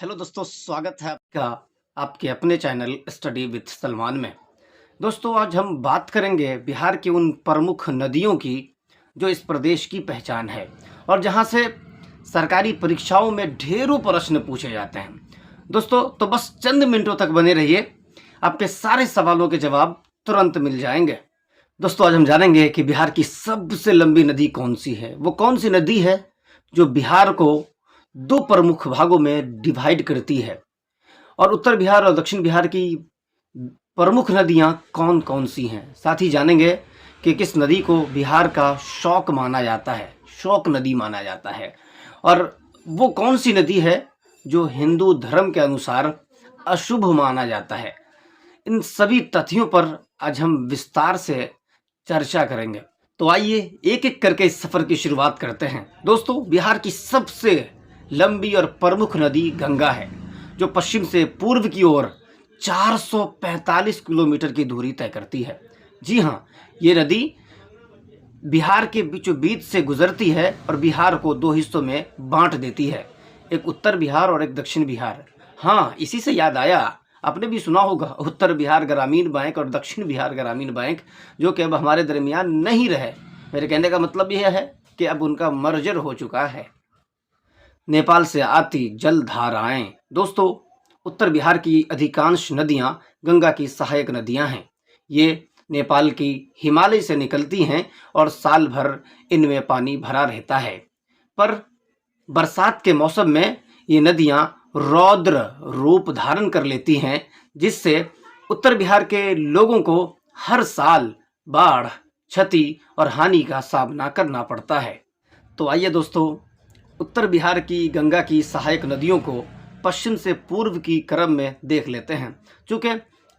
Hello दोस्तों, स्वागत है आपका आपके अपने चैनल स्टडी विथ सलमान में। दोस्तों, आज हम बात करेंगे बिहार की उन प्रमुख नदियों की जो इस प्रदेश की पहचान है और जहां से सरकारी परीक्षाओं में ढेरों प्रश्न पूछे जाते हैं। दोस्तों, तो बस चंद मिनटों तक बने रहिए, आपके सारे सवालों के जवाब तुरंत मिल जाएंगे। दोस्तों, आज हम जानेंगे कि बिहार की सबसे लंबी नदी कौन सी है। वो कौन सी नदी है जो बिहार को दो प्रमुख भागों में डिवाइड करती है, और उत्तर बिहार और दक्षिण बिहार की प्रमुख नदियां कौन कौन सी हैं। साथ ही जानेंगे कि किस नदी को बिहार का शौक माना जाता है, शौक नदी माना जाता है, और वो कौन सी नदी है जो हिंदू धर्म के अनुसार अशुभ माना जाता है। इन सभी तथ्यों पर आज हम विस्तार से चर्चा करेंगे। तो आइए एक एक करके इस सफर की शुरुआत करते हैं। दोस्तों, बिहार की सबसे लंबी और प्रमुख नदी गंगा है, जो पश्चिम से पूर्व की ओर 445 किलोमीटर की दूरी तय करती है। जी हाँ, ये नदी बिहार के बीचों बीच से गुजरती है और बिहार को दो हिस्सों में बांट देती है, एक उत्तर बिहार और एक दक्षिण बिहार। हाँ, इसी से याद आया, आपने भी सुना होगा उत्तर बिहार ग्रामीण बैंक और दक्षिण बिहार ग्रामीण बैंक, जो कि अब हमारे दरमियान नहीं रहे। मेरे कहने का मतलब यह है कि अब उनका मर्जर हो चुका है। नेपाल से आती जलधाराएं। दोस्तों, उत्तर बिहार की अधिकांश नदियां गंगा की सहायक नदियां हैं। ये नेपाल की हिमालय से निकलती हैं और साल भर इनमें पानी भरा रहता है, पर बरसात के मौसम में ये नदियां रौद्र रूप धारण कर लेती हैं, जिससे उत्तर बिहार के लोगों को हर साल बाढ़, क्षति और हानि का सामना करना पड़ता है। तो आइए दोस्तों, उत्तर बिहार की गंगा की सहायक नदियों को पश्चिम से पूर्व की क्रम में देख लेते हैं, चूँकि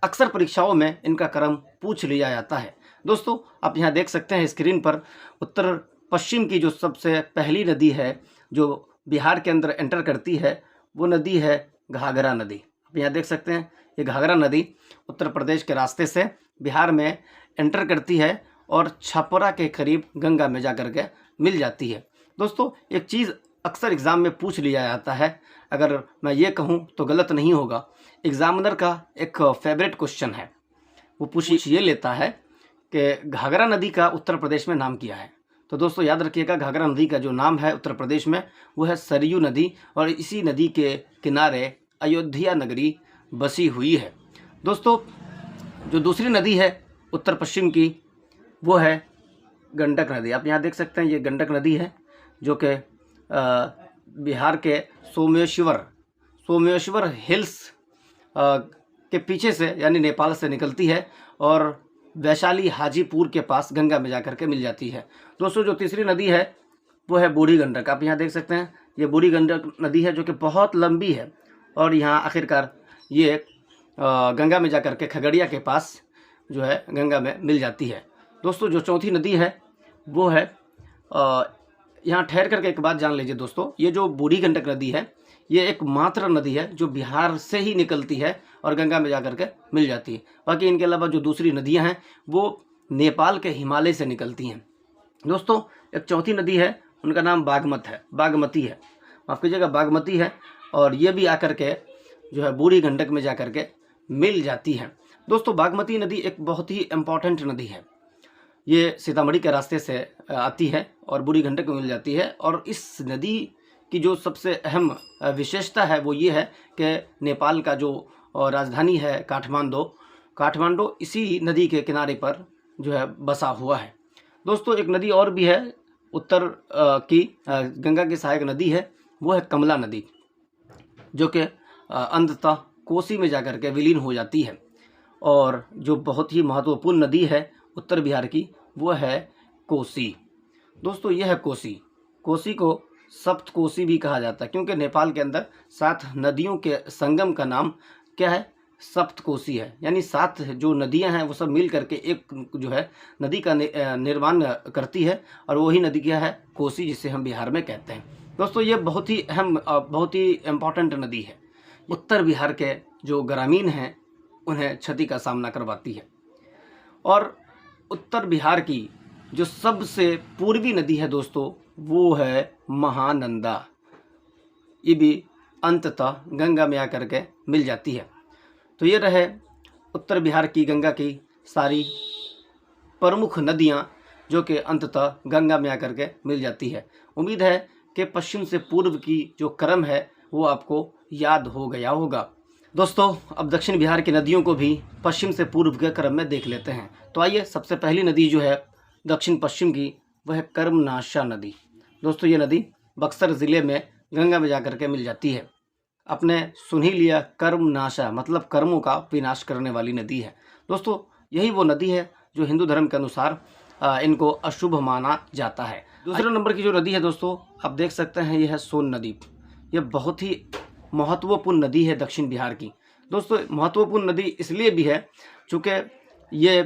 अक्सर परीक्षाओं में इनका क्रम पूछ लिया जाता है। दोस्तों, आप यहाँ देख सकते हैं स्क्रीन पर उत्तर पश्चिम की जो सबसे पहली नदी है जो बिहार के अंदर एंटर करती है, वो नदी है घाघरा नदी। आप यहाँ देख सकते हैं, ये घाघरा नदी उत्तर प्रदेश के रास्ते से बिहार में एंटर करती है और छपरा के करीब गंगा में जा कर के मिल जाती है। दोस्तों, एक चीज़ अक्सर एग्ज़ाम में पूछ लिया जाता है, अगर मैं ये कहूँ तो गलत नहीं होगा, एग्ज़ामिनर का एक फेवरेट क्वेश्चन है, वो पूछ ये लेता है कि घाघरा नदी का उत्तर प्रदेश में नाम क्या है। तो दोस्तों, याद रखिएगा, घाघरा नदी का जो नाम है उत्तर प्रदेश में वो है सरयू नदी, और इसी नदी के किनारे अयोध्या नगरी बसी हुई है। दोस्तों, जो दूसरी नदी है उत्तर पश्चिम की, वो है गंडक नदी। आप यहाँ देख सकते हैं, ये गंडक नदी है जो कि बिहार के सोमेश्वर हिल्स के पीछे से, यानी नेपाल से निकलती है और वैशाली हाजीपुर के पास गंगा में जाकर के मिल जाती है। दोस्तों, जो तीसरी नदी है वो है बूढ़ी गंडक। आप यहाँ देख सकते हैं, ये बूढ़ी गंडक नदी है जो कि बहुत लंबी है, और यहाँ आखिरकार ये गंगा में जाकर के खगड़िया के पास जो है गंगा में मिल जाती है। दोस्तों, जो चौथी नदी है वो है, यहाँ ठहर करके एक बात जान लीजिए दोस्तों, ये जो बूढ़ी गंडक नदी है ये एकमात्र नदी है जो बिहार से ही निकलती है और गंगा में जाकर के मिल जाती है। बाकी इनके अलावा जो दूसरी नदियां हैं वो नेपाल के हिमालय से निकलती हैं। दोस्तों, एक चौथी नदी है, उनका नाम बागमती है, माफ़ कीजिएगा, बागमती है, और ये भी आकर के जो है बूढ़ी गंडक में जाकर के मिल जाती है। दोस्तों, बागमती नदी एक बहुत ही इम्पॉर्टेंट नदी है, ये सीतामढ़ी के रास्ते से आती है और बूढ़ी गंडक में मिल जाती है। और इस नदी की जो सबसे अहम विशेषता है वो ये है कि नेपाल का जो राजधानी है काठमांडू इसी नदी के किनारे पर जो है बसा हुआ है। दोस्तों, एक नदी और भी है उत्तर की गंगा की सहायक नदी है, वो है कमला नदी, जो कि अंततः कोसी में जाकर के विलीन हो जाती है। और जो बहुत ही महत्वपूर्ण नदी है उत्तर बिहार की, वो है कोसी। दोस्तों, यह है कोसी को सप्त कोसी भी कहा जाता है, क्योंकि नेपाल के अंदर 7 नदियों के संगम का नाम क्या है, सप्त कोसी है। यानी 7 जो नदियां हैं वो सब मिल करके एक जो है नदी का निर्माण करती है, और वही नदी क्या है, कोसी, जिसे हम बिहार में कहते हैं। दोस्तों, ये बहुत ही अहम, बहुत ही इम्पॉर्टेंट नदी है। उत्तर बिहार के जो ग्रामीण हैं उन्हें क्षति का सामना करवाती है। और उत्तर बिहार की जो सबसे पूर्वी नदी है दोस्तों, वो है महानंदा। ये भी अंततः गंगा में आकर के मिल जाती है। तो ये रहे उत्तर बिहार की गंगा की सारी प्रमुख नदियाँ जो कि अंततः गंगा में आकर के मिल जाती है। उम्मीद है कि पश्चिम से पूर्व की जो क्रम है वो आपको याद हो गया होगा। दोस्तों अब दक्षिण बिहार की नदियों को भी पश्चिम से पूर्व के क्रम में देख लेते हैं। तो आइए, सबसे पहली नदी जो है दक्षिण पश्चिम की वह है कर्मनाशा नदी। दोस्तों ये नदी बक्सर ज़िले में गंगा में जाकर के मिल जाती है। आपने सुन ही लिया, कर्मनाशा मतलब कर्मों का विनाश करने वाली नदी है। दोस्तों यही वो नदी है जो हिंदू धर्म के अनुसार इनको अशुभ माना जाता है। दूसरे नंबर की जो नदी है दोस्तों, आप देख सकते हैं, यह है सोन नदी। यह बहुत ही महत्वपूर्ण नदी है दक्षिण बिहार की। दोस्तों महत्वपूर्ण नदी इसलिए भी है चूँकि ये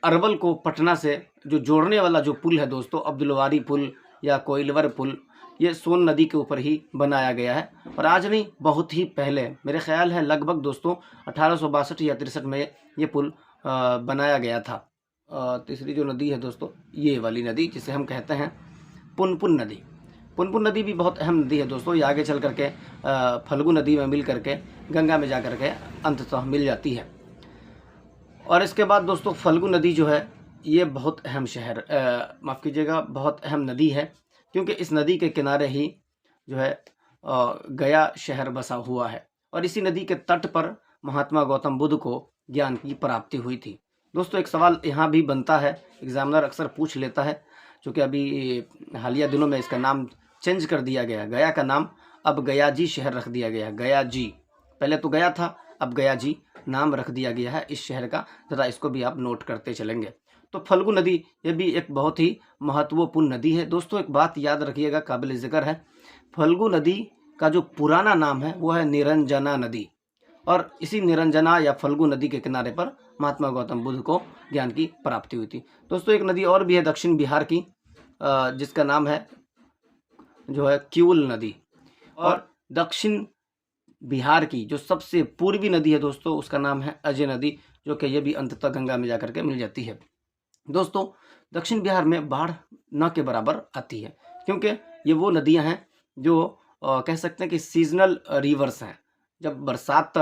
अरवल को पटना से जो जोड़ने वाला जो पुल है दोस्तों, अब्दुलवारी पुल या कोइलवर पुल, ये सोन नदी के ऊपर ही बनाया गया है। और आज नहीं, बहुत ही पहले, मेरे ख्याल है लगभग दोस्तों 1862 या 63 में ये पुल बनाया गया था। तीसरी जो नदी है दोस्तों, ये वाली नदी जिसे हम कहते हैं पुनपुन नदी। पुनपुन नदी भी बहुत अहम नदी है दोस्तों। ये आगे चल करके फल्गु नदी में मिल करके गंगा में जा करके अंततः मिल जाती है। और इसके बाद दोस्तों फल्गु नदी जो है ये बहुत अहम माफ़ कीजिएगा, बहुत अहम नदी है, क्योंकि इस नदी के किनारे ही जो है गया शहर बसा हुआ है। और इसी नदी के तट पर महात्मा गौतम बुद्ध को ज्ञान की प्राप्ति हुई थी। दोस्तों एक सवाल यहाँ भी बनता है, एग्जामिनर अक्सर पूछ लेता है, क्योंकि अभी हालिया दिनों में इसका नाम चेंज कर दिया गया। गया का नाम अब गयाजी शहर रख दिया गया। गयाजी, पहले तो गया था, अब गयाजी नाम रख दिया गया है इस शहर का। ज़रा इसको भी आप नोट करते चलेंगे। तो फल्गु नदी ये भी एक बहुत ही महत्वपूर्ण नदी है। दोस्तों एक बात याद रखिएगा, काबिल ज़िक्र है, फल्गु नदी का जो पुराना नाम है वो है निरंजना नदी। और इसी निरंजना या फल्गु नदी के किनारे पर महात्मा गौतम बुद्ध को ज्ञान की प्राप्ति हुई थी। दोस्तों एक नदी और भी है दक्षिण बिहार की, जिसका नाम है जो है किउल नदी। और दक्षिण बिहार की जो सबसे पूर्वी नदी है दोस्तों, उसका नाम है अजय नदी, जो कि ये भी अंततः गंगा में जाकर के मिल जाती है। दोस्तों दक्षिण बिहार में बाढ़ न के बराबर आती है, क्योंकि ये वो नदियां हैं जो कह सकते हैं कि सीजनल रिवर्स हैं। जब बरसात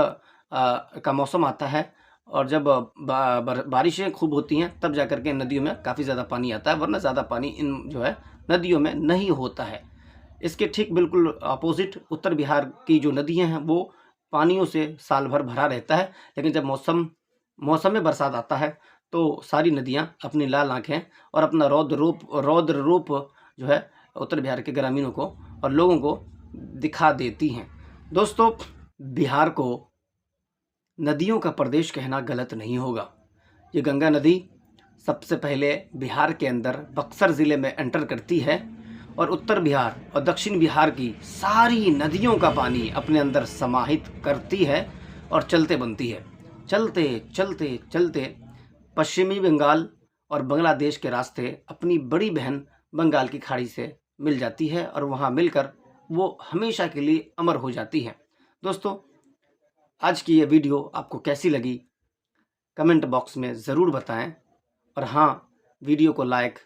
का मौसम आता है और जब बारिशें खूब होती हैं, तब जाकर के नदियों में काफ़ी ज़्यादा पानी आता है, वरना ज़्यादा पानी इन जो है नदियों में नहीं होता है। इसके ठीक बिल्कुल अपोजिट उत्तर बिहार की जो नदियां हैं वो पानियों से साल भर भरा रहता है, लेकिन जब मौसम में बरसात आता है तो सारी नदियां अपनी लाल आंखें और अपना रौद्र रूप जो है उत्तर बिहार के ग्रामीणों को और लोगों को दिखा देती हैं। दोस्तों बिहार को नदियों का प्रदेश कहना गलत नहीं होगा। ये गंगा नदी सबसे पहले बिहार के अंदर बक्सर ज़िले में एंटर करती है और उत्तर बिहार और दक्षिण बिहार की सारी नदियों का पानी अपने अंदर समाहित करती है और चलते बनती है। चलते चलते चलते पश्चिमी बंगाल और बांग्लादेश के रास्ते अपनी बड़ी बहन बंगाल की खाड़ी से मिल जाती है और वहाँ मिलकर वो हमेशा के लिए अमर हो जाती है। दोस्तों आज की ये वीडियो आपको कैसी लगी कमेंट बॉक्स में ज़रूर बताएं। और हाँ, वीडियो को लाइक,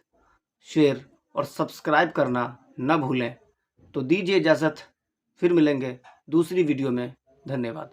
शेयर और सब्सक्राइब करना न भूलें। तो दीजिए इजाज़त, फिर मिलेंगे दूसरी वीडियो में। धन्यवाद।